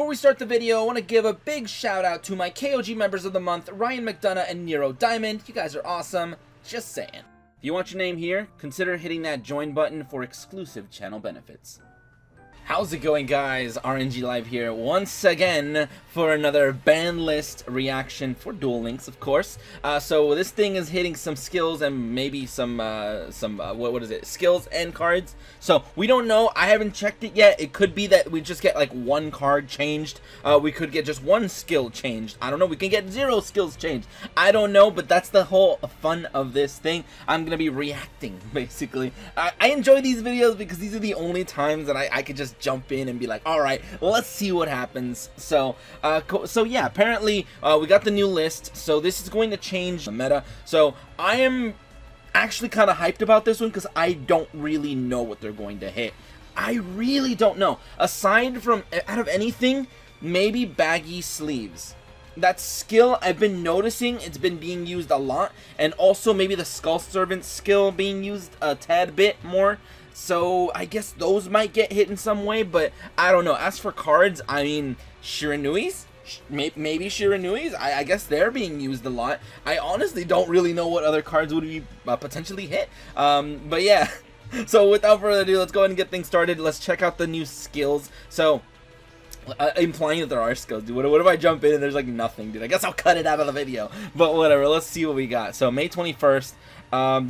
before we start the video, I want to give a big shout out to my KOG members of the month, Ryan McDonough and YuGiOh Diamond. You guys are awesome. Just saying. If you want your name here, consider hitting that join button for exclusive channel benefits. How's it going, guys? RNG Live here once again for another ban list reaction for Duel Links, of course. So this thing is hitting some skills and maybe some what is it? Skills and cards. So we don't know. I haven't checked it yet. It could be that we just get like one card changed. We could get just one skill changed. I don't know. We can get 0 skills changed. I don't know, but that's the whole fun of this thing. I'm gonna be reacting basically. I enjoy these videos because these are the only times that I could just jump in and be like, all right, let's see what happens. So yeah, apparently we got the new list, so this is going to change the meta. So I am actually kind of hyped about this one because I don't really know what they're going to hit. I really don't know, aside from, out of anything, maybe baggy sleeves. That skill, I've been noticing it's been being used a lot, and also maybe the Skull Servant skill being used a tad bit more. So I guess those might get hit in some way, but I don't know. As for cards, I mean, Shiranui's? Maybe Shiranui's? I guess they're being used a lot. I honestly don't really know what other cards would be potentially hit. But yeah, so without further ado, let's go ahead and get things started. Let's check out the new skills. So, implying that there are skills, dude. What if I jump in and there's like nothing, dude? I guess I'll cut it out of the video. But whatever, let's see what we got. So May 21st,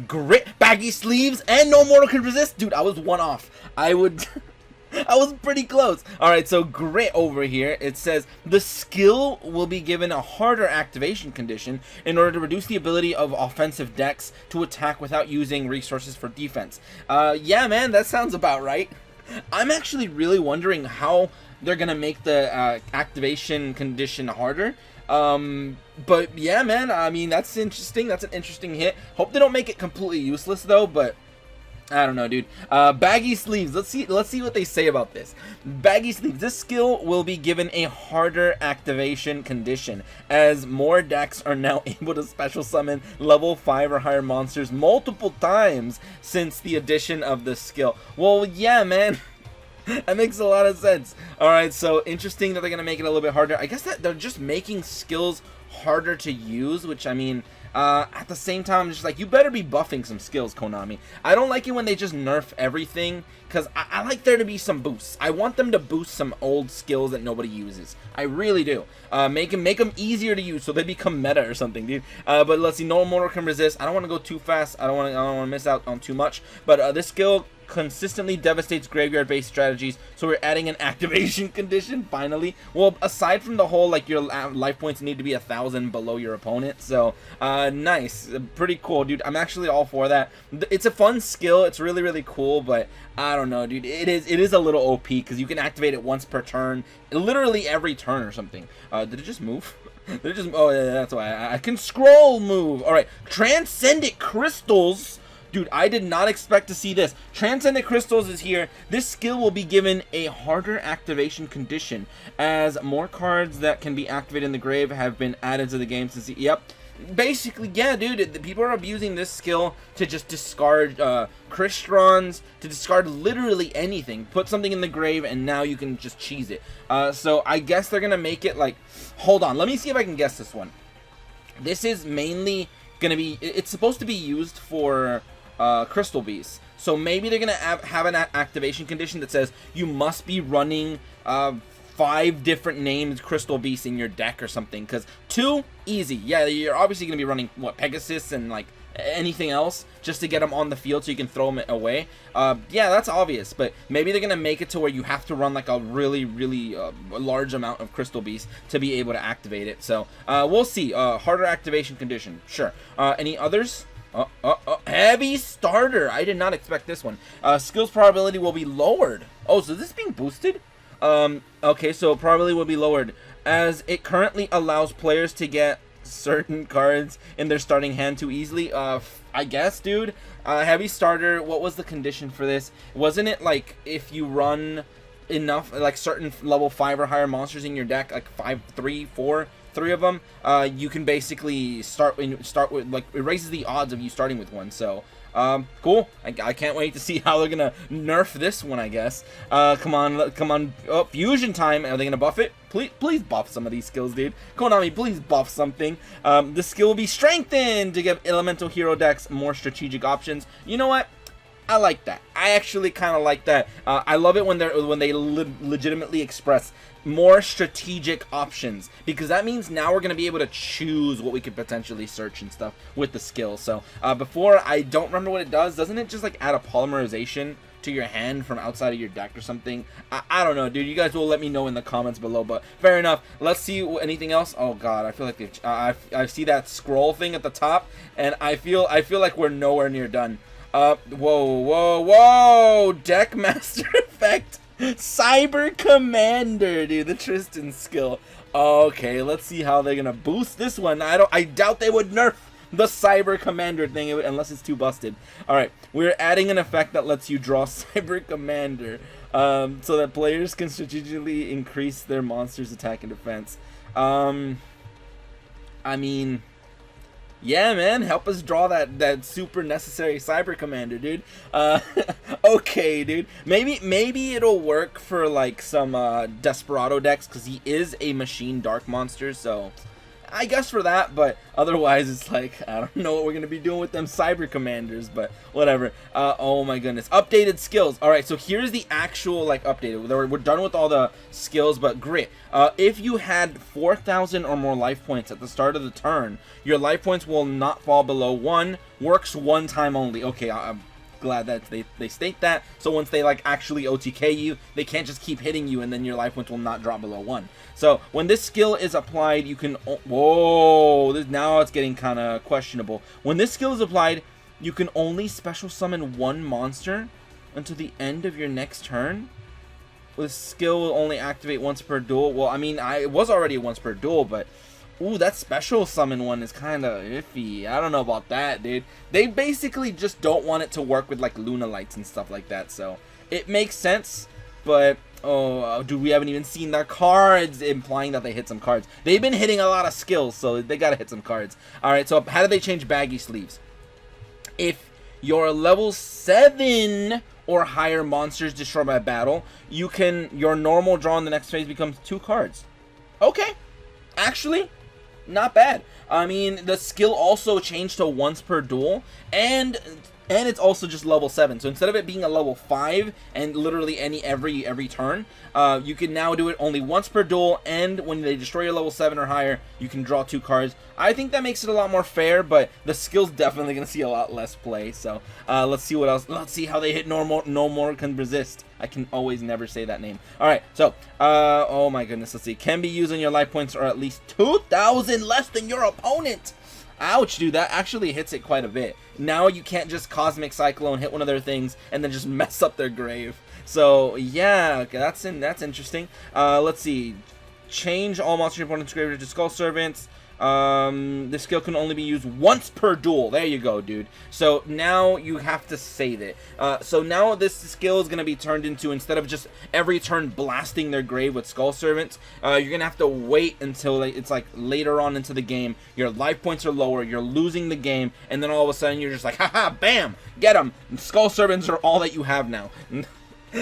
grit, baggy sleeves, and no mortal can resist. Dude, I was one off. I was pretty close. Alright, so grit over here, it says the skill will be given a harder activation condition in order to reduce the ability of offensive decks to attack without using resources for defense. Yeah, man, that sounds about right. I'm actually really wondering how they're gonna make the activation condition harder. But yeah, man, I mean, that's interesting. That's an interesting hit. Hope they don't make it completely useless though, but I don't know, dude. Baggy sleeves. Let's see what they say about this. Baggy sleeves. This skill will be given a harder activation condition, as more decks are now able to special summon level 5 or higher monsters multiple times since the addition of this skill. Well, yeah, man. That makes a lot of sense. Alright, so interesting that they're going to make it a little bit harder. I guess that they're just making skills harder to use, which, I mean, at the same time, I'm just like, you better be buffing some skills, Konami. I don't like it when they just nerf everything, because I like there to be some boosts. I want them to boost some old skills that nobody uses. I really do. Make them easier to use so they become meta or something, dude. But let's see, no mortal can resist. I don't want to go too fast. I don't want to miss out on too much. But this skill consistently devastates graveyard-based strategies, so we're adding an activation condition finally. Well, aside from the whole like your life points need to be 1,000 below your opponent, so nice, pretty cool, dude. I'm actually all for that. It's a fun skill. It's really cool, but I don't know, dude. It is a little OP because you can activate it once per turn, literally every turn or something. Did it just move? Did it just? Oh yeah, that's why I can scroll move. All right, transcendent crystals. Dude, I did not expect to see this. Transcendent Crystals is here. This skill will be given a harder activation condition, as more cards that can be activated in the grave have been added to the game since yep. Basically, yeah, dude, the people are abusing this skill to just discard Crystals, to discard literally anything. Put something in the grave, and now you can just cheese it. So I guess they're gonna make it like, hold on, let me see if I can guess this one. This is mainly gonna be, it's supposed to be used for crystal beasts, so maybe they're gonna have an activation condition that says you must be running 5 different named crystal beasts in your deck or something, because 2 easy, yeah, you're obviously gonna be running what, Pegasus and like anything else just to get them on the field so you can throw them away. Yeah, that's obvious, but maybe they're gonna make it to where you have to run like a really large amount of crystal beasts to be able to activate it. So we'll see. Harder activation condition, sure. Any others? Heavy starter. I did not expect this one. Skills probability will be lowered. Oh, so this is being boosted? Okay, so probability will be lowered, as it currently allows players to get certain cards in their starting hand too easily. I guess, dude. Heavy starter, what was the condition for this? Wasn't it like if you run enough, like certain level 5 or higher monsters in your deck, like 5, 3, 4, 3 of them, you can basically start with, like, it raises the odds of you starting with one. So cool. I can't wait to see how they're gonna nerf this one, I guess. Come on. Oh, fusion time. Are they gonna buff it? Please buff some of these skills, dude. Konami, please buff something. The skill will be strengthened to give elemental hero decks more strategic options. You know what? I like that. I actually kind of like that. I love it when they legitimately express more strategic options, because that means now we're going to be able to choose what we could potentially search and stuff with the skill. So before, I don't remember what it does. Doesn't it just like add a polymerization to your hand from outside of your deck or something? I don't know, dude. You guys will let me know in the comments below, but fair enough. Let's see anything else. Oh god, I feel like I see that scroll thing at the top, and I feel like we're nowhere near done. Whoa! Deckmaster effect, Cyber Commander, dude. The Tristan skill. Okay, let's see how they're gonna boost this one. I doubt they would nerf the Cyber Commander thing unless it's too busted. All right, we're adding an effect that lets you draw Cyber Commander, so that players can strategically increase their monster's attack and defense. I mean, yeah, man, help us draw that super necessary Cyber Commander, dude. Okay, dude. Maybe it'll work for like some Desperado decks, because he is a machine dark monster, so I guess for that. But otherwise, it's like, I don't know what we're gonna be doing with them Cyber Commanders, but whatever. Oh my goodness, updated skills. All right, so here's the actual like updated. We're done with all the skills, but grit. If you had 4,000 or more life points at the start of the turn, your life points will not fall below 1. Works one time only. Okay, I'm glad that they state that, so once they like actually OTK you, they can't just keep hitting you and then your life points will not drop below 1. So when this skill is applied, you can, whoa, now it's getting kind of questionable. When this skill is applied, you can only special summon 1 monster until the end of your next turn. This skill will only activate once per duel. Well, I mean, it was already once per duel, but ooh, that special summon one is kind of iffy. I don't know about that, dude. They basically just don't want it to work with like Luna Lights and stuff like that, so it makes sense. But oh, dude, we haven't even seen their cards, implying that they hit some cards. They've been hitting a lot of skills, so they gotta hit some cards. All right, so how do they change baggy sleeves? If you're level 7 or higher monsters destroyed by battle, your normal draw in the next phase becomes 2 cards. Okay, actually, not bad. I mean, the skill also changed to once per duel, and it's also just level 7. So instead of it being a level 5 and literally every turn, you can now do it only once per duel, and when they destroy your level 7 or higher, you can draw 2 cards. I think that makes it a lot more fair, but the skill's definitely going to see a lot less play. So let's see what else. Let's see how they hit No More Can Resist. I can always never say that name. All right, so oh my goodness, let's see. Can be used when your life points are at least 2,000 less than your opponent. Ouch, dude, that actually hits it quite a bit. Now you can't just Cosmic Cyclone, hit one of their things, and then just mess up their grave. So yeah, okay, that's interesting. Let's see. Change all monster opponents' graveyard to Skull Servants. This skill can only be used once per duel. There you go, dude. So now you have to save it. So now this skill is going to be turned into, instead of just every turn blasting their grave with Skull Servants, you're going to have to wait until it's like later on into the game. Your life points are lower, you're losing the game, and then all of a sudden you're just like, haha, bam, get them. Skull Servants are all that you have now.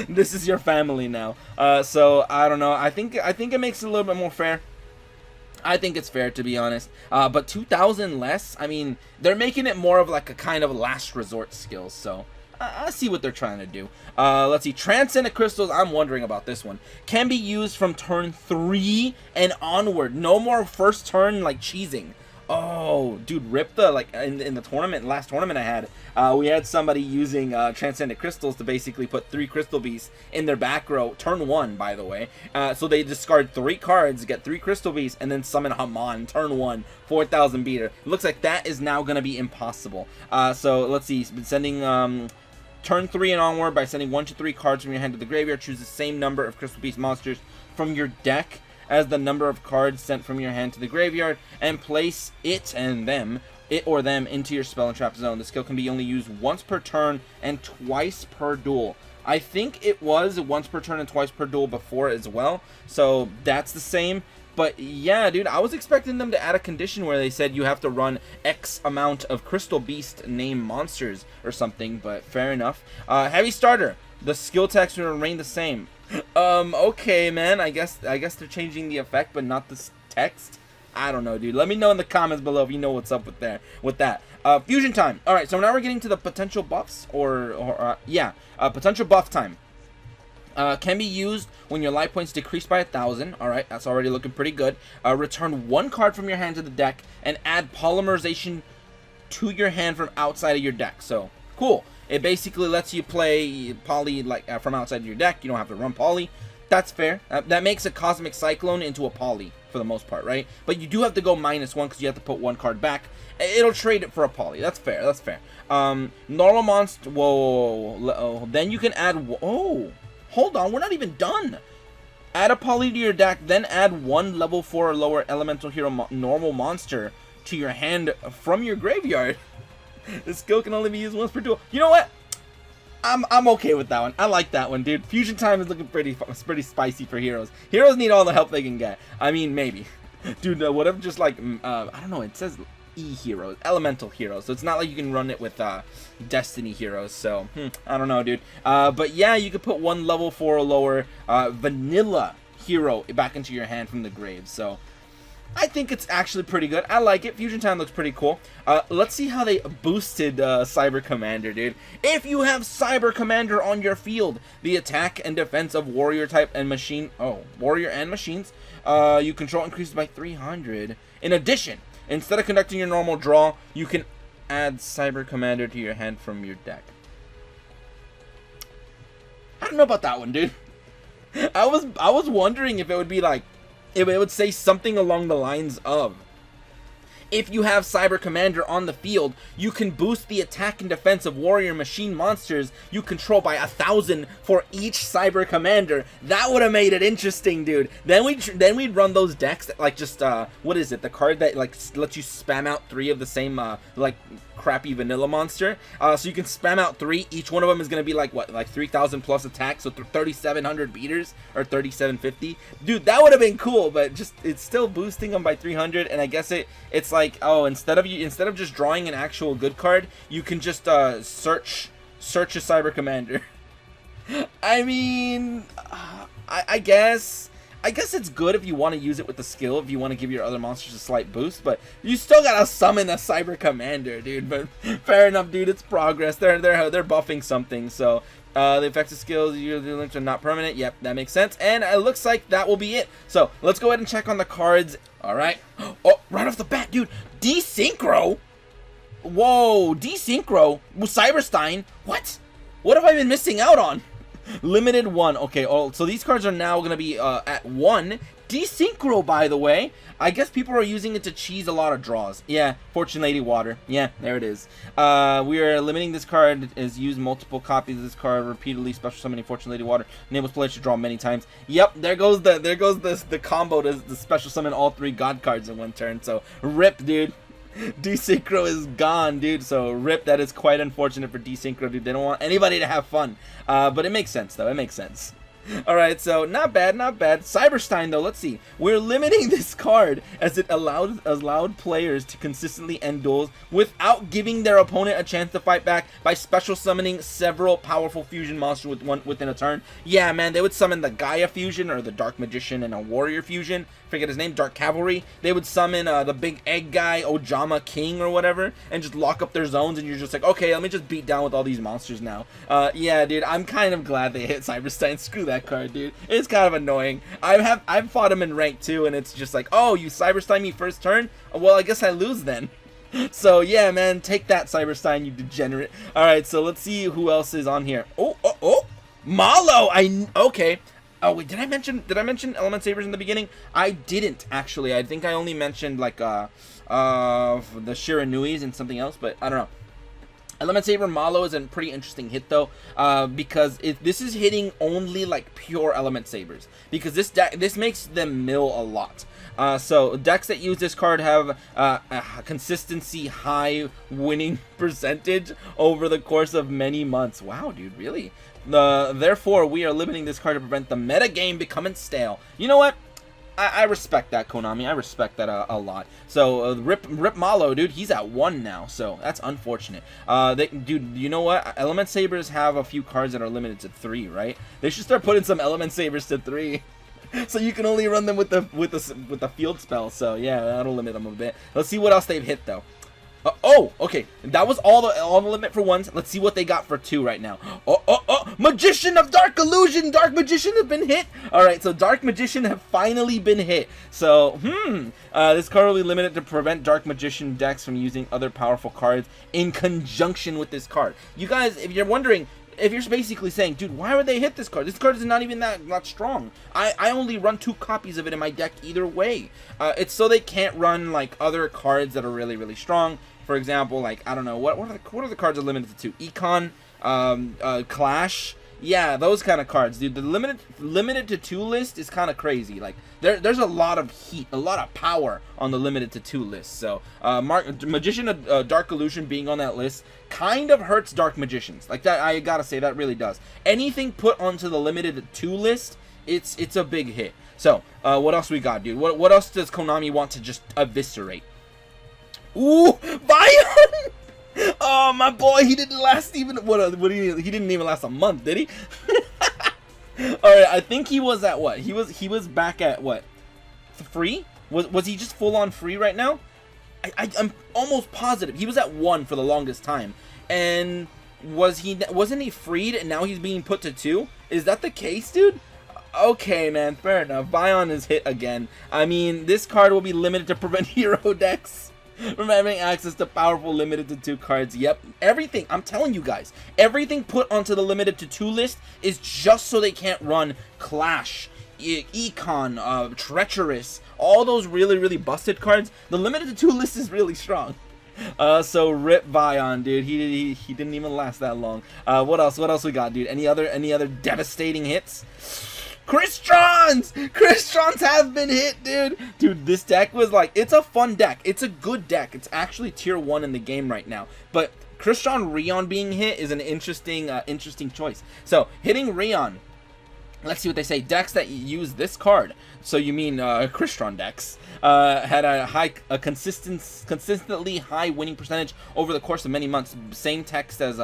This is your family now. So I don't know. I think it makes it a little bit more fair. I think it's fair, to be honest. But 2,000 less, I mean, they're making it more of like a kind of last resort skill. So I see what they're trying to do. Let's see. Transcendent Crystals, I'm wondering about this one. Can be used from turn 3 and onward. No more first turn like cheesing. Oh, dude, rip the, like, in the tournament, last tournament I had, we had somebody using Transcendent Crystals to basically put 3 Crystal Beasts in their back row, turn 1, by the way. So they discard 3 cards, get 3 Crystal Beasts, and then summon Haman, turn 1, 4,000 beater. It looks like that is now going to be impossible. So let's see, sending turn 3 and onward by sending 1 to 3 cards from your hand to the graveyard. Choose the same number of Crystal Beast monsters from your deck as the number of cards sent from your hand to the graveyard, and place it or them into your spell and trap zone. The skill can be only used once per turn and twice per duel. I think it was once per turn and twice per duel before as well, so that's the same. But yeah, dude, I was expecting them to add a condition where they said you have to run X amount of Crystal Beast name monsters or something, but fair enough. Heavy starter. The skill text will remain the same. Okay, man. I guess they're changing the effect, but not the text. I don't know, dude. Let me know in the comments below if you know what's up with that. Fusion time. All right, so now we're getting to the potential buffs, potential buff time. Can be used when your life points decrease by 1,000. All right, that's already looking pretty good. Return 1 card from your hand to the deck and add polymerization to your hand from outside of your deck. So cool. It basically lets you play poly from outside of your deck. You don't have to run poly. That's fair. That makes a Cosmic Cyclone into a poly for the most part, right? But you do have to go -1 because you have to put 1 card back. It'll trade it for a poly. That's fair. That's fair. Normal monster. Whoa. Then you can add. Oh, hold on. We're not even done. Add a poly to your deck. Then add 1 level 4 or lower elemental hero normal monster to your hand from your graveyard. This skill can only be used once per duel. You know what? I'm okay with that one. I like that one, dude. Fusion time is looking pretty spicy for heroes. Heroes need all the help they can get. I mean, maybe. Dude, what if just like, I don't know, it says E-heroes, elemental heroes. So it's not like you can run it with Destiny heroes. So, I don't know, dude. But yeah, you could put 1 level 4 or lower vanilla hero back into your hand from the grave. So, I think it's actually pretty good. I like it. Fusion time looks pretty cool. Let's see how they boosted Cyber Commander, dude. If you have Cyber Commander on your field, the attack and defense of warrior type and machine, warrior and machines, you control increases by 300. In addition, instead of conducting your normal draw, you can add Cyber Commander to your hand from your deck. I don't know about that one, dude. I was wondering if it would be like, it would say something along the lines of, if you have Cyber Commander on the field, you can boost the attack and defense of warrior machine monsters you control by 1,000 for each Cyber Commander. That would have made it interesting, dude. Then we'd run those decks that, like, just what is it? The card that like lets you spam out 3 of the same like crappy vanilla monster. So you can spam out 3. Each one of them is gonna be like what, like 3,000 plus attack, so 3,700 beaters or 3,750. Dude, that would have been cool, but just it's still boosting them by 300, and I guess it's like, oh, instead of just drawing an actual good card, you can just search a Cyber Commander. I mean, I guess it's good if you want to use it with the skill, if you want to give your other monsters a slight boost, but you still gotta summon a Cyber Commander, dude. But fair enough, dude. It's progress. They're buffing something, so. The effects of skills usually links are not permanent. Yep, that makes sense. And it looks like that will be it. So let's go ahead and check on the cards. All right. Oh, right off the bat, dude. Desynchro. Whoa, Desynchro with Cyberstein. What? What have I been missing out on? Limited 1. Okay. Oh, so these cards are now gonna be at 1. Desynchro, by the way. I guess people are using it to cheese a lot of draws. Yeah, Fortune Lady Water. Yeah, there it is. We are limiting this card as use multiple copies of this card repeatedly. Special summoning Fortune Lady Water enables players to draw many times. Yep, there goes the combo to the special summon all 3 god cards in 1 turn. So rip, dude. Desynchro is gone, dude. So rip. That is quite unfortunate for Desynchro, dude. They don't want anybody to have fun. But it makes sense, though. It makes sense. Alright, so not bad, not bad. Cyberstein, though, let's see. We're limiting this card as it allowed players to consistently end duels without giving their opponent a chance to fight back by special summoning several powerful fusion monsters within a turn. Yeah, man, they would summon the Gaia fusion or the Dark Magician and a Warrior fusion. Forget his name, Dark Cavalry. They would summon the big egg guy, Ojama King or whatever, and just lock up their zones, and you're just like, okay, let me just beat down with all these monsters now. Yeah, dude, I'm kind of glad they hit Cyberstein. Screw that card, dude. It's kind of annoying. I've fought him in rank 2, and it's just like, oh, you Cyberstein me first turn? Well, I guess I lose then. So yeah, man, take that, Cyberstein, you degenerate. All right, so let's see who else is on here. Oh, Malo. Okay. Oh wait, did I mention Element Sabers in the beginning? I didn't actually. I think I only mentioned like the Shiranuis and something else, but I don't know. Element Saber Malo is a pretty interesting hit though, because this is hitting only like pure Element Sabers, because this makes them mill a lot. So decks that use this card have a consistency high winning percentage over the course of many months. Wow, dude, really? Therefore, we are limiting this card to prevent the meta game becoming stale. You know what? I respect that, Konami. I respect that a lot. So Rip Malo, dude, he's at 1 now, so that's unfortunate. Dude, you know what? Element Sabers have a few cards that are limited to 3, right? They should start putting some Element Sabers to 3. So you can only run them with the field spell. So yeah, that'll limit them a bit. Let's see what else they've hit though. Oh, okay. That was all the limit for 1s. Let's see what they got for 2 right now. Oh! Magician of Dark Illusion! Dark Magician has been hit! Alright, so Dark Magician have finally been hit. So, this card will be limited to prevent Dark Magician decks from using other powerful cards in conjunction with this card. You guys, if you're wondering, if you're basically saying, dude, why would they hit this card? This card is not even that strong. I only run 2 copies of it in my deck either way. It's so they can't run, like, other cards that are really, really strong. For example, like, I don't know, what are the cards are limited to? Econ, Clash, yeah, those kind of cards, dude. The limited to 2 list is kind of crazy. Like, there's a lot of heat, a lot of power on the limited to 2 list. So, Magician of Dark Illusion being on that list kind of hurts Dark Magicians. Like that, I gotta say, that really does. Anything put onto the limited to 2 list, it's a big hit. So, what else we got, dude? What else does Konami want to just eviscerate? Ooh, Vion! Oh, my boy, he didn't last even, he didn't even last a month, did he? Alright, I think he was at what? He was back at what? Free? Was he just full on free right now? I'm almost positive. He was at 1 for the longest time. And wasn't he freed and now he's being put to 2? Is that the case, dude? Okay, man, fair enough. Vion is hit again. I mean, this card will be limited to prevent hero decks from having access to powerful limited to 2 cards. Yep, everything, I'm telling you guys, everything put onto the limited to 2 list is just so they can't run Clash, Econ, Treacherous, all those really, really busted cards. The limited to 2 list is really strong. So rip Vion, dude. He didn't even last that long. What else we got, dude? Any other devastating hits? Crystons have been hit, dude. This deck was like, it's a fun deck, it's a good deck, it's actually tier 1 in the game right now, but Crystron Rion being hit is an interesting choice. So hitting Rion, let's see what they say. Decks that use this card, so you mean Crystron decks, had a consistently high winning percentage over the course of many months. Same text as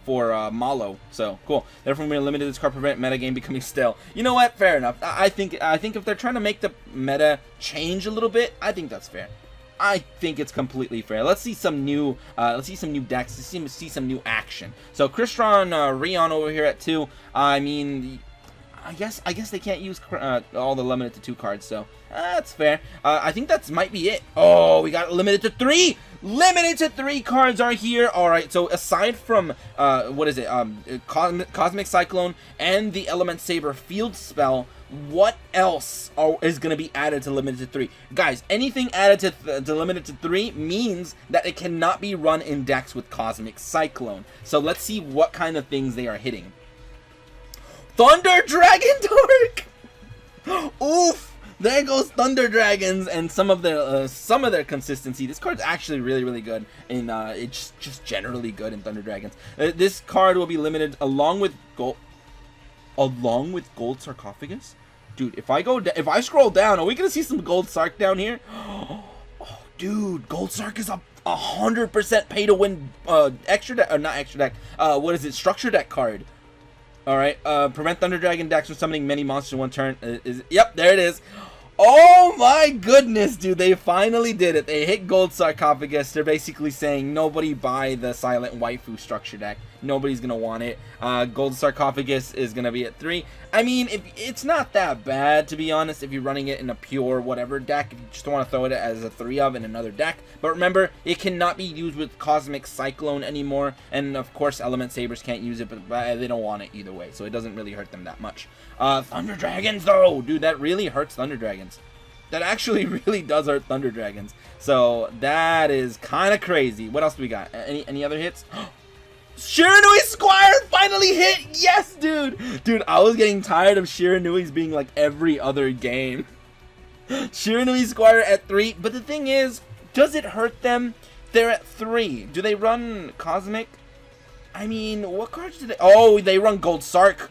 for Malo, so cool. Therefore, we're limited this card prevent metagame becoming stale. You know what? Fair enough. I think if they're trying to make the meta change a little bit, I think that's fair. I think it's completely fair. Let's see some new decks. Let's see some new action. So Crystron Rion over here at 2. I mean, I guess they can't use all the limited to 2 cards, so that's fair. I think that might be it. Oh, we got limited to 3. Limited to 3 cards are here. All right, so aside from what is it, Cosmic Cyclone and the Element Saber field spell, what else is going to be added to limited to 3? Guys, anything added to limited to 3 means that it cannot be run in decks with Cosmic Cyclone. So let's see what kind of things they are hitting. Thunder Dragon Dark! Oof! There goes Thunder Dragons and some of their consistency. This card's actually really, really good, and it's just generally good in Thunder Dragons. This card will be limited along with Gold Sarcophagus. Dude, if I scroll down, are we gonna see some Gold Sark down here? Oh, dude, Gold Sark is a 100% pay to win extra deck, or not extra deck. What is it? Structure deck card. All right, prevent Thunder Dragon decks from summoning many monsters in one turn. Yep, there it is. Oh my goodness, dude, they finally did it. They hit Gold Sarcophagus. They're basically saying nobody buy the Silent Waifu structure deck. Nobody's gonna want it. Gold Sarcophagus is gonna be at 3. I mean, it's not that bad, to be honest, if you're running it in a pure whatever deck, if you just want to throw it as a 3 of in another deck. But remember, it cannot be used with Cosmic Cyclone anymore, and of course Element Sabers can't use it, but they don't want it either way, so it doesn't really hurt them that much. Thunder Dragons though, dude, that really hurts Thunder Dragons. That actually really does hurt Thunder Dragons. So that is kind of crazy. What else do we got? Any other hits? Shiranui Squire finally hit! Yes, dude! Dude, I was getting tired of Shiranui's being like every other game. Shiranui Squire at 3, but the thing is, does it hurt them? They're at 3. Do they run Cosmic? I mean, what cards do they... Oh, they run Gold Sark.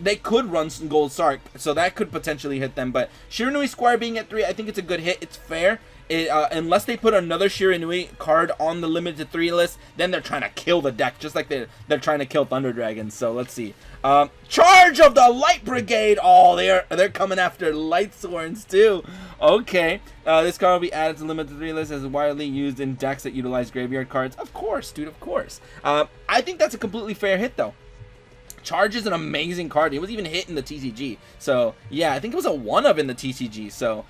they could run some Gold Sark, so that could potentially hit them. But Shiranui Squire being at 3, I think it's a good hit. It's fair. Unless they put another Shiranui card on the limited to 3 list, then they're trying to kill the deck, just like they're trying to kill Thunder Dragons. So let's see. Charge of the Light Brigade! Oh, they're coming after Light Sworns too. Okay. This card will be added to the limited to 3 list as widely used in decks that utilize graveyard cards. Of course, dude, of course. I think that's a completely fair hit though. Charge is an amazing card. It was even hit in the TCG. So, yeah, I think it was a 1-of in the TCG. So,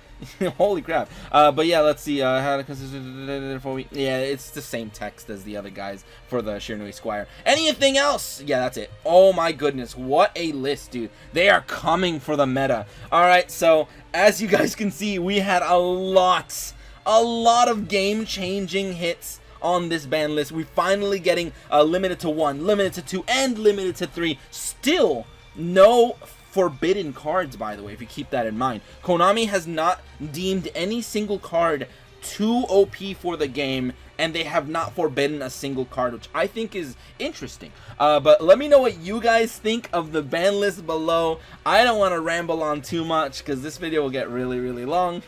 holy crap. But, yeah, let's see. How to consider yeah, it's the same text as the other guys for the Shiranui Squire. Anything else? Yeah, that's it. Oh, my goodness. What a list, dude. They are coming for the meta. All right, so, as you guys can see, we had a lot of game-changing hits on this ban list. We're finally getting limited to 1, limited to 2, and limited to 3. Still no forbidden cards, by the way, if you keep that in mind. Konami has not deemed any single card too OP for the game, and they have not forbidden a single card, which I think is interesting. But let me know what you guys think of the ban list below. I don't want to ramble on too much because this video will get really, really long.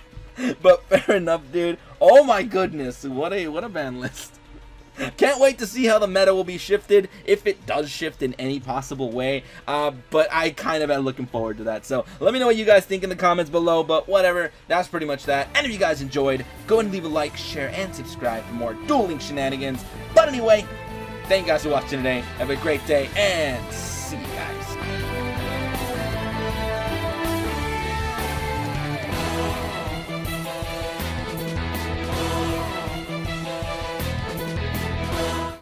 But fair enough, dude. Oh my goodness, what a ban list. Can't wait to see how the meta will be shifted, if it does shift in any possible way. But I kind of am looking forward to that. So let me know what you guys think in the comments below. But whatever, that's pretty much that. And if you guys enjoyed, go ahead and leave a like, share, and subscribe for more Duel Links shenanigans. But anyway, thank you guys for watching today. Have a great day, and